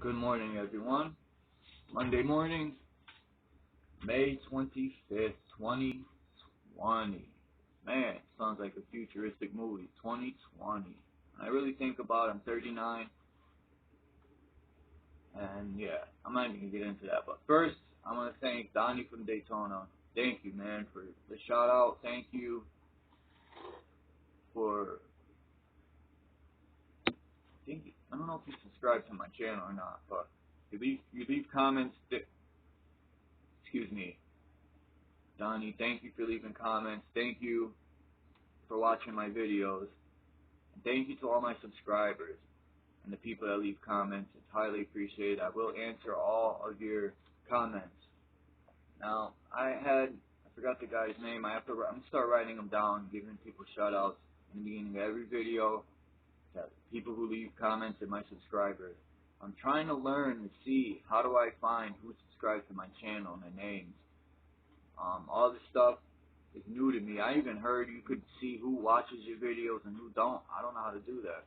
Good morning, everyone. Monday morning, May 25th, 2020. Man, sounds like a futuristic movie. 2020. I really think about it, I'm 39. And yeah, I'm not even going to get into that. But first, I want to thank Donnie from Daytona. Thank you, man, for the shout out. Thank you for... I don't know if you subscribe to my channel or not, but you leave comments. Excuse me, Donnie. Thank you for leaving comments. Thank you for watching my videos. And thank you to all my subscribers and the people that leave comments. It's highly appreciated. I will answer all of your comments. Now, I forgot the guy's name. I'm gonna start writing them down, giving people shout outs in the beginning of every video. People who leave comments and my subscribers. I'm trying to learn to see how do I find who subscribes to my channel and their names. All this stuff is new to me. I even heard you could see who watches your videos and who don't. I don't know how to do that.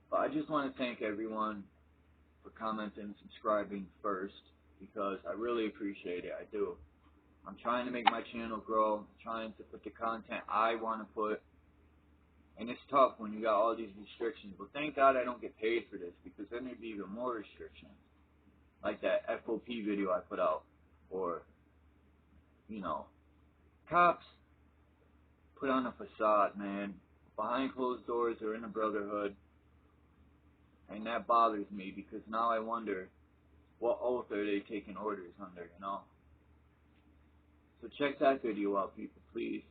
But I just want to thank everyone for commenting and subscribing first, because I really appreciate it. I do. I'm trying to make my channel grow. I'm trying to put the content I want to put. And it's tough when you got all these restrictions. But thank God I don't get paid for this, because then there'd be even more restrictions. Like that FOP video I put out. Or, cops put on a facade, man. Behind closed doors or in a brotherhood. And that bothers me, because now I wonder, what oath are they taking orders under, So check that video out, people, please.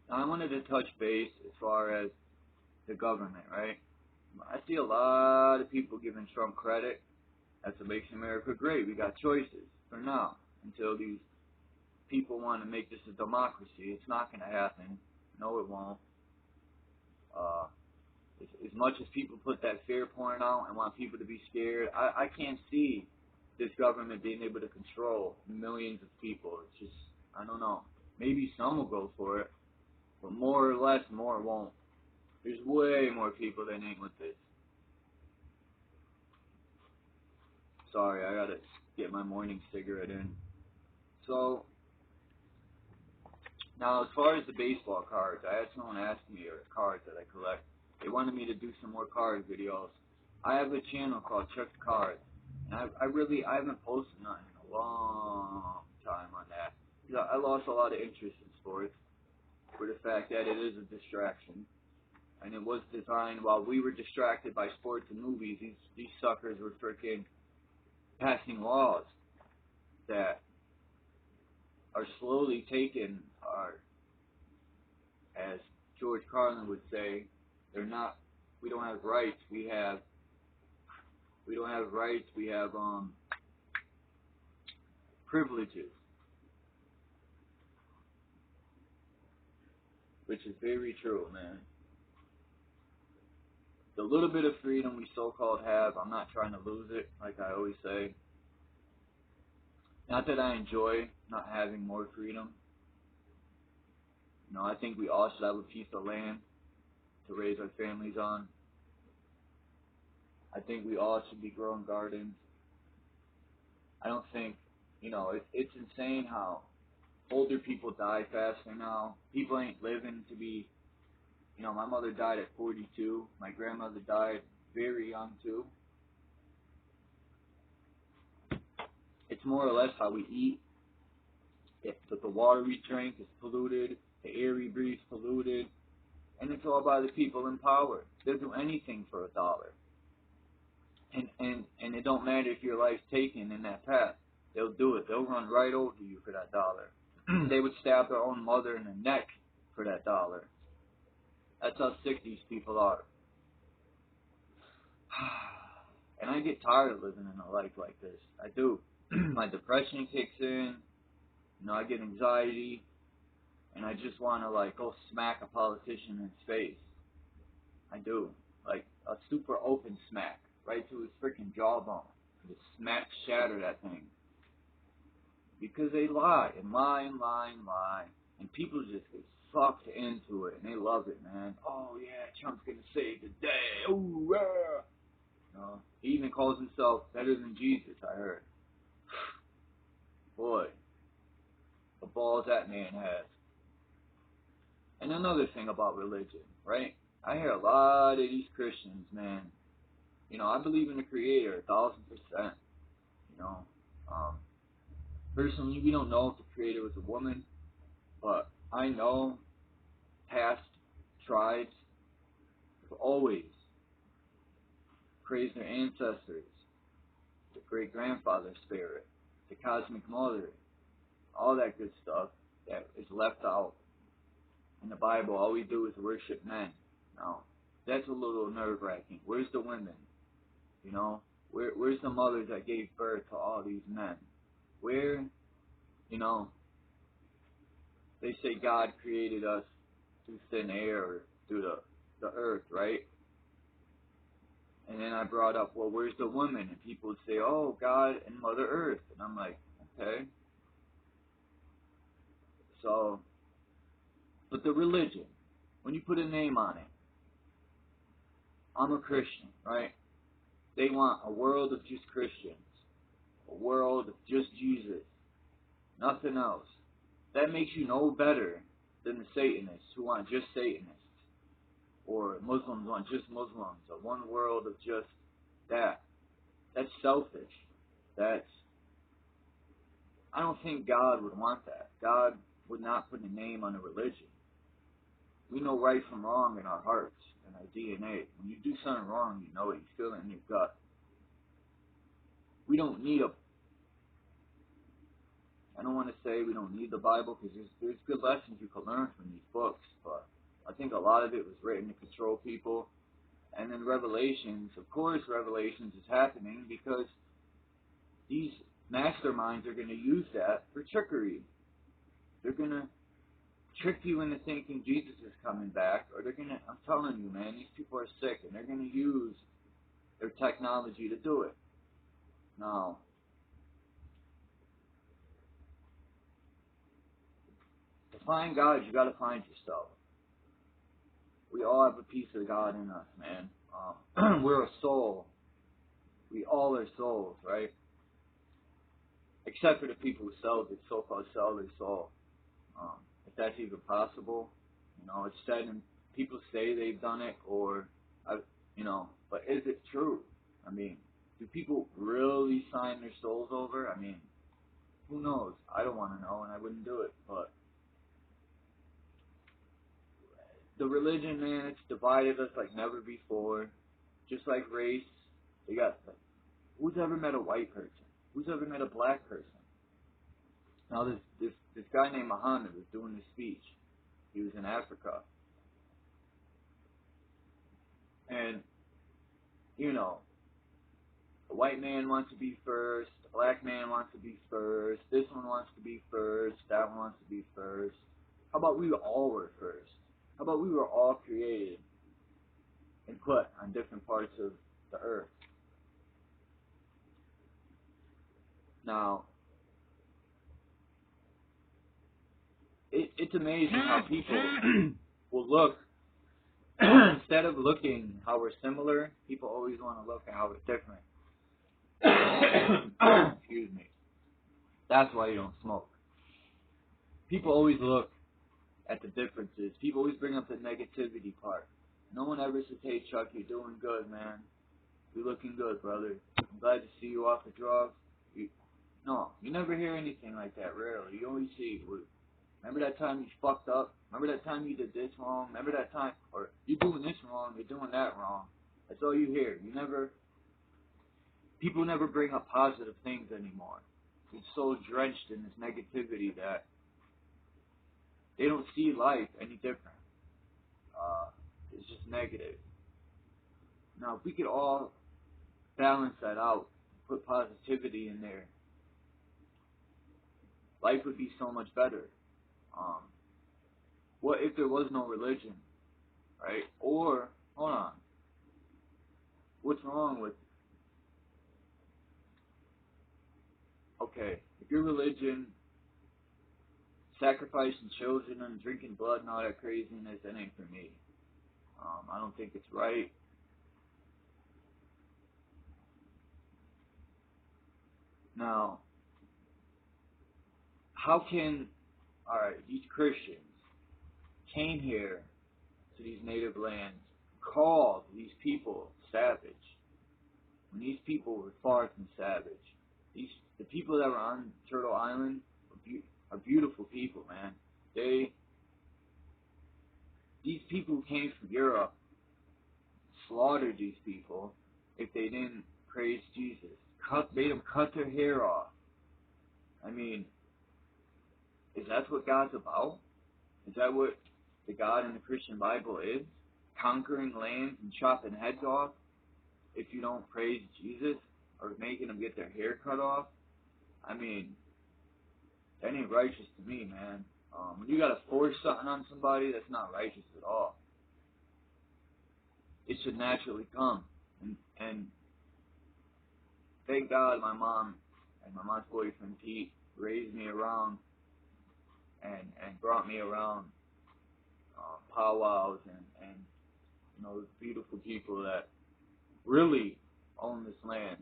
I wanted to touch base as far as the government, right? I see a lot of people giving Trump credit. That's what makes America great. We got choices for now, until these people want to make this a democracy. It's not going to happen. No, it won't. As much as people put that fear porn out and want people to be scared, I can't see this government being able to control millions of people. It's just, I don't know. Maybe some will go for it, but more or less, more won't. There's way more people than ain't with this. Sorry, I gotta get my morning cigarette in. So, now as far as the baseball cards, I had someone ask me, or cards that I collect. They wanted me to do some more card videos. I have a channel called Check the Cards. And I haven't posted nothing in a long time on that. I lost a lot of interest in sports for the fact that it is a distraction. And it was designed while we were distracted by sports and movies. These suckers were freaking passing laws that are slowly taking our, as George Carlin would say, we don't have rights, we don't have rights, we have privileges. Which is very true, man. The little bit of freedom we so-called have, I'm not trying to lose it, like I always say. Not that I enjoy not having more freedom. I think we all should have a piece of land to raise our families on. I think we all should be growing gardens. I don't think, it's insane how older people die faster now. People ain't living to be, my mother died at 42. My grandmother died very young too. It's more or less how we eat. The water we drink is polluted. The air we breathe is polluted. And it's all by the people in power. They'll do anything for $1. And it don't matter if your life's taken in that path. They'll do it. They'll run right over you for that $1. They would stab their own mother in the neck for that $1. That's how sick these people are. And I get tired of living in a life like this. I do. My depression kicks in. I get anxiety. And I just want to, go smack a politician in his face. I do. Like, a super open smack. Right to his freaking jawbone. Just shatter that thing. Because they lie, and lie, and lie, and lie. And people just get sucked into it, and they love it, man. Oh, yeah, Trump's going to save the day. Ooh, yeah. You know, he even calls himself better than Jesus, I heard. Boy, the balls that man has. And another thing about religion, right? I hear a lot of these Christians, man. You know, I believe in the Creator 1,000%. You know, personally, we don't know if the Creator was a woman, but I know past tribes have always praised their ancestors, the great-grandfather spirit, the cosmic mother, all that good stuff that is left out in the Bible. All we do is worship men. Now, that's a little nerve-wracking. Where's the women? You know, where's the mothers that gave birth to all these men? Where, you know, they say God created us through thin air or through the earth, right? And then I brought up, well, where's the woman? And people would say, oh, God and Mother Earth. And I'm like, okay. So, but the religion, when you put a name on it, I'm a Christian, right? They want a world of just Christians, a world of just Jesus, nothing else. That makes you no better than the Satanists who want just Satanists, or Muslims want just Muslims, or one world of just that. That's selfish. I don't think God would want that. God would not put a name on a religion. We know right from wrong in our hearts and our DNA. When you do something wrong, you know it. You feel it in your gut. We don't need I don't want to say we don't need the Bible, because there's good lessons you can learn from these books, but I think a lot of it was written to control people. And then Revelations, of course Revelations is happening because these masterminds are going to use that for trickery. They're going to trick you into thinking Jesus is coming back, or they're going to, I'm telling you, man, these people are sick, and they're going to use their technology to do it. Now, to find God, you got to find yourself. We all have a piece of God in us, man. We're a soul. We all are souls, right? Except for the people who so-called sell their soul. If that's even possible. You know, it's said, and people say they've done it, or, you know, but is it true? I mean, do people really sign their souls over? I mean, who knows? I don't want to know, and I wouldn't do it, but the religion, man, it's divided us like never before. Just like race, they got, who's ever met a white person? Who's ever met a black person? Now this guy named Muhammad was doing this speech. He was in Africa. And, you know, the white man wants to be first, the black man wants to be first, this one wants to be first, that one wants to be first. How about we all were first? How about we were all created and put on different parts of the earth? Now, it's amazing how people will look, instead of looking how we're similar, people always want to look at how we're different. Excuse me. That's why you don't smoke. People always look at the differences. People always bring up the negativity part. No one ever says, hey Chuck, you're doing good, man. You're looking good, brother. I'm glad to see you off the drugs. No, you never hear anything like that, rarely. You always see, remember that time you fucked up? Remember that time you did this wrong? Remember that time, or you're doing this wrong, you're doing that wrong. That's all you hear. People never bring up positive things anymore. It's so drenched in this negativity that they don't see life any different. It's just negative. Now, if we could all balance that out, put positivity in there, life would be so much better. What if there was no religion, right? Or, hold on, what's wrong with, okay, if your religion sacrificing children and drinking blood and all that craziness, that ain't for me. I don't think it's right. Now, how can, alright, these Christians came here to these native lands, called these people savage, when these people were far from savage. The people that were on Turtle Island are beautiful people, man. These people who came from Europe slaughtered these people if they didn't praise Jesus. Made them cut their hair off. I mean, is that what God's about? Is that what the God in the Christian Bible is? Conquering lands and chopping heads off if you don't praise Jesus, or making them get their hair cut off? I mean, that ain't righteous to me, man. When you gotta force something on somebody, that's not righteous at all. It should naturally come. And thank God my mom and my mom's boyfriend Pete raised me around and brought me around powwows and you know, beautiful people that really own this land.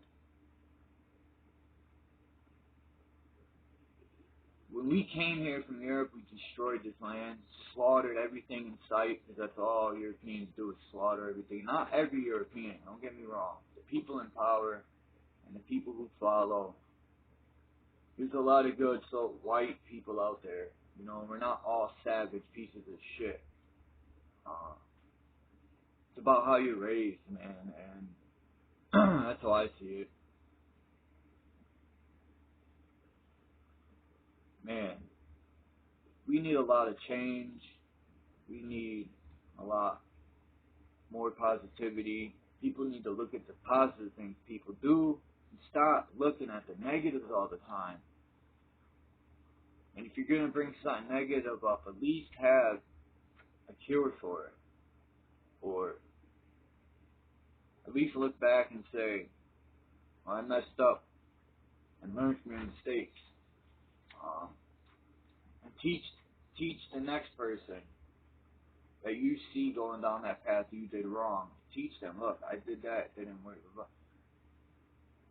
When we came here from Europe, we destroyed this land, slaughtered everything in sight, because that's all Europeans do, is slaughter everything. Not every European, don't get me wrong. The people in power and the people who follow. There's a lot of good, so white people out there. You know, we're not all savage pieces of shit. It's about how you're raised, man, and that's how I see it. Man, we need a lot of change. We need a lot more positivity. People need to look at the positive things people do and stop looking at the negatives all the time. And if you're going to bring something negative up, at least have a cure for it. Or at least look back and say, well, I messed up, and learn from your mistakes. And teach the next person that you see going down that path you did wrong. Teach them, look, I did that, it didn't work.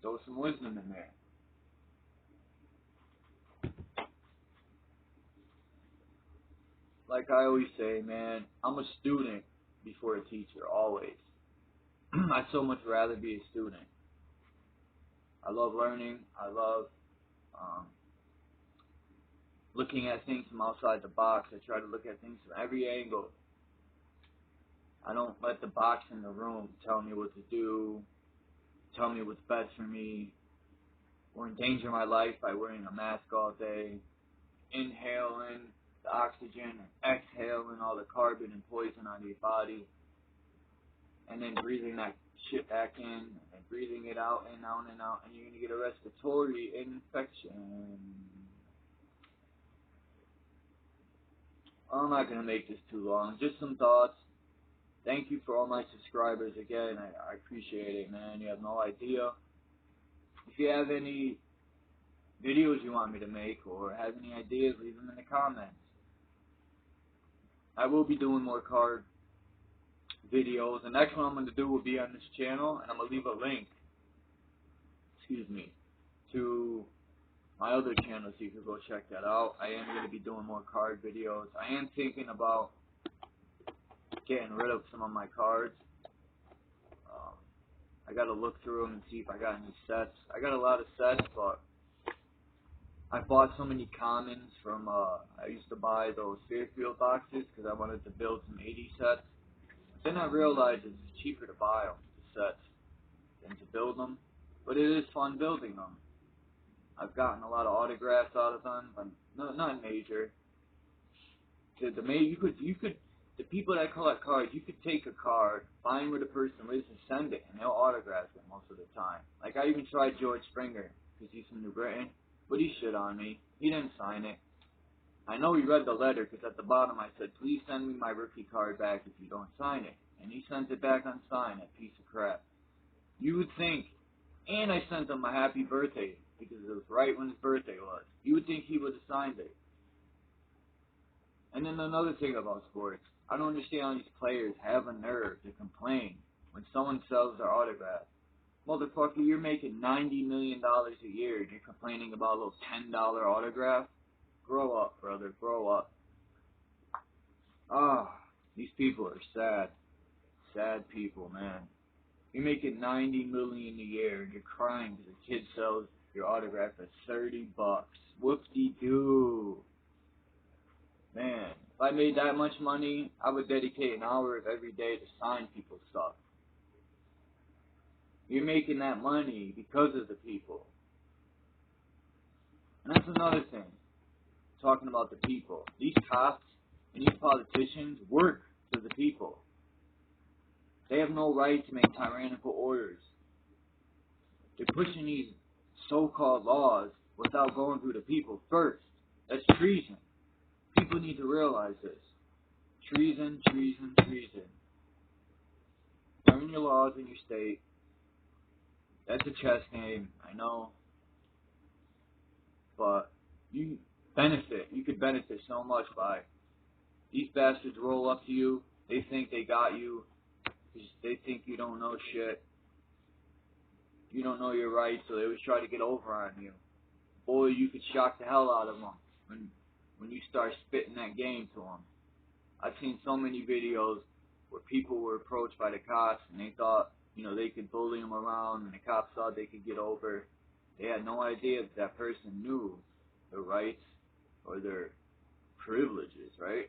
Throw some wisdom in there. Like I always say, man, I'm a student before a teacher, always. I'd so much rather be a student. I love learning. I love looking at things from outside the box. I try to look at things from every angle. I don't let the box in the room tell me what to do, tell me what's best for me, or endanger my life by wearing a mask all day, inhaling the oxygen and exhaling all the carbon and poison on your body, and then breathing that shit back in and breathing it out and out and out, and you're going to get a respiratory infection. I'm not going to make this too long. Just some thoughts. Thank you for all my subscribers again. I appreciate it, man. You have no idea. If you have any videos you want me to make or have any ideas, leave them in the comments. I will be doing more card videos. The next one I'm going to do will be on this channel, and I'm going to leave a link, to my other channel so you can go check that out. I am going to be doing more card videos. I am thinking about getting rid of some of my cards. I got to look through them and see if I got any sets. I got a lot of sets, but I bought so many commons from, I used to buy those Fairfield boxes because I wanted to build some 80 sets. Then I realized it's cheaper to buy them, the sets, than to build them. But it is fun building them. I've gotten a lot of autographs out of them, but not major. The people that collect cards, you could take a card, find where the person lives, and send it, and they'll autograph it most of the time. Like, I even tried George Springer, because he's from New Britain, but he shit on me. He didn't sign it. I know he read the letter, because at the bottom I said, please send me my rookie card back if you don't sign it. And he sent it back unsigned, that piece of crap. You would think, and I sent him a happy birthday, because it was right when his birthday was. You would think he would have signed it. And then another thing about sports, I don't understand how these players have a nerve to complain when someone sells their autograph. Motherfucker, you're making $90 million a year and you're complaining about a little $10 autograph? Grow up, brother, grow up. These people are sad. Sad people, man. You're making $90 million a year and you're crying because a kid sells your autograph at $30. Whoop-de-doo. Man, if I made that much money, I would dedicate an hour of every day to sign people's stuff. You're making that money because of the people. And that's another thing. Talking about the people. These cops and these politicians work for the people. They have no right to make tyrannical orders. They're pushing these so-called laws without going through the people first. That's treason. People need to realize this. Treason, treason, treason. Learn your laws in your state. That's a chess game, I know. But you could benefit so much by these bastards roll up to you. They think they got you. They think you don't know shit. You don't know your rights, so they always try to get over on you. Boy, you could shock the hell out of them when you start spitting that game to them. I've seen so many videos where people were approached by the cops and they thought, they could bully them around, and the cops thought they could get over. They had no idea that person knew their rights or their privileges, right?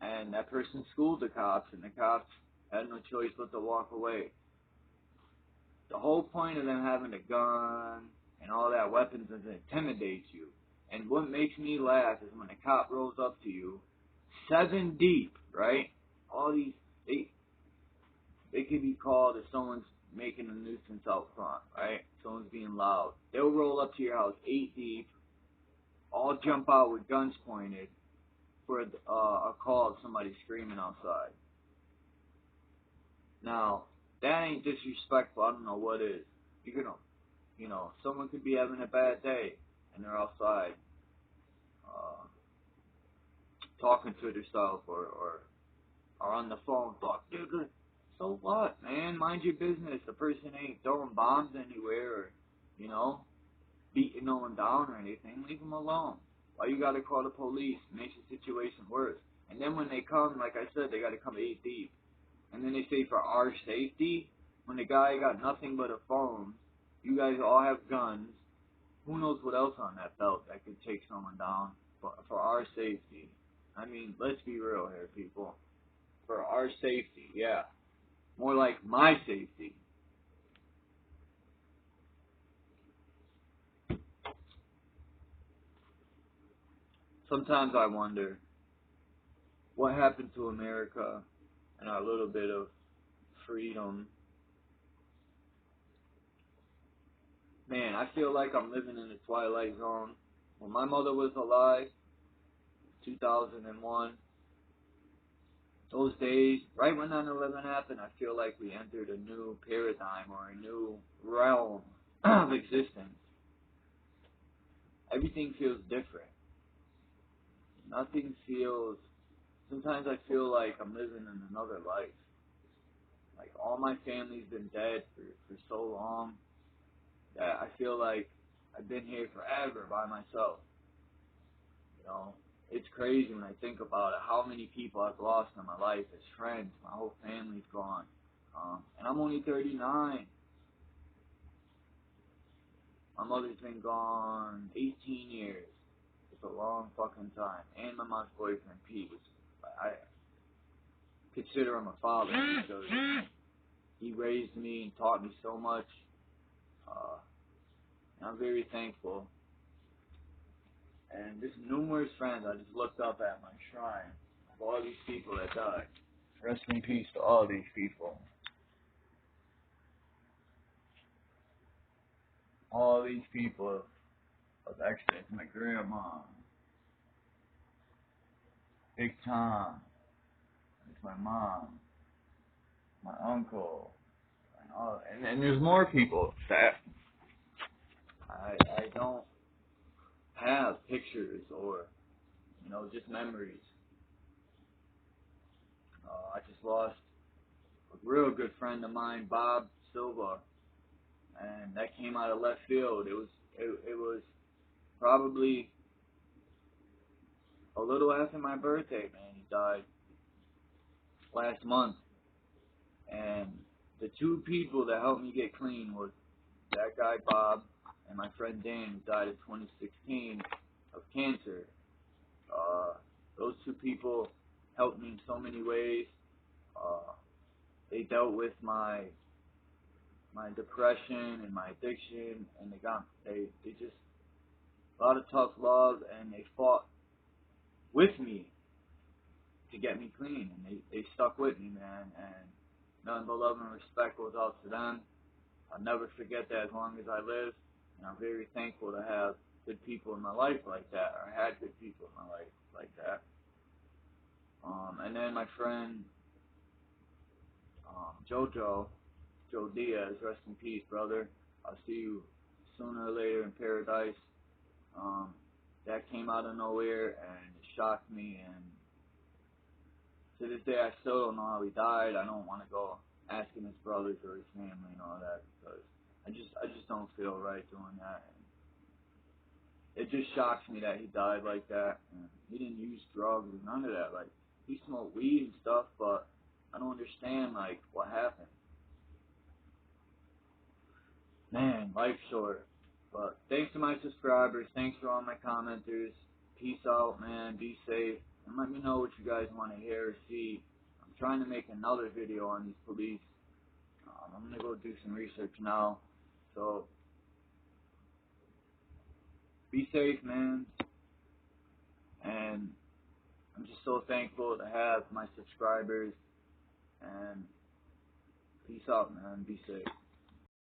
And that person schooled the cops, and the cops had no choice but to walk away. The whole point of them having a gun and all that weapons is to intimidate you. And what makes me laugh is when a cop rolls up to you, 7 deep, right? All these, they could be called if someone's making a nuisance out front, right? Someone's being loud. They'll roll up to your house 8 deep, all jump out with guns pointed for a call of somebody screaming outside. Now, that ain't disrespectful. I don't know what is. You're gonna, someone could be having a bad day and they're outside talking to themselves or on the phone talking. So what, man? Mind your business. The person ain't throwing bombs anywhere or, beating no one down or anything. Leave them alone. Why you gotta call the police? Makes the situation worse. And then when they come, like I said, they gotta come 8 deep. And then they say for our safety, when the guy got nothing but a phone, you guys all have guns. Who knows what else on that belt that could take someone down? But for our safety. I mean, let's be real here, people. For our safety, yeah. More like my safety. Sometimes I wonder what happened to America and our little bit of freedom. Man, I feel like I'm living in the Twilight Zone. When my mother was alive, 2001, those days, right when 9/11 happened, I feel like we entered a new paradigm or a new realm of existence. Everything feels different. Nothing feels... Sometimes I feel like I'm living in another life. Like all my family's been dead for so long that I feel like I've been here forever by myself. It's crazy when I think about it, how many people I've lost in my life as friends. My whole family's gone. And I'm only 39. My mother's been gone 18 years. It's a long fucking time. And my mom's boyfriend, Pete, which I consider him a father because he raised me and taught me so much. And I'm very thankful. And just numerous friends I just looked up at my shrine of all these people that died. Rest in peace to all these people. All these people of excellence. My grandma, Big Tom, it's my mom, my uncle, and there's more people that I don't have pictures or you know, just memories. I just lost a real good friend of mine, Bob Silva, and that came out of left field. It was probably a little after my birthday, man. He died last month, and the two people that helped me get clean was that guy Bob and my friend Dan, who died in 2016 of cancer. Those two people helped me in so many ways. They dealt with my depression and my addiction, and they just a lot of tough love, and they fought with me to get me clean, and they stuck with me, man, and nothing but love and respect goes out to them. I'll never forget that as long as I live, and I'm very thankful to have good people in my life like that, or had good people in my life like that. And then my friend Joe Diaz, rest in peace, brother. I'll see you sooner or later in paradise. That came out of nowhere, and it shocked me, and to this day I still don't know how he died. I don't want to go asking his brothers or his family and all that, because I just don't feel right doing that. And it just shocks me that he died like that. And he didn't use drugs or none of that. Like, he smoked weed and stuff, but I don't understand, like, what happened. Man, life's short. But thanks to my subscribers, thanks to all my commenters. Peace out, man. Be safe. And let me know what you guys want to hear or see. I'm trying to make another video on these police. I'm going to go do some research now. So, be safe, man. And I'm just so thankful to have my subscribers. And peace out, man. Be safe.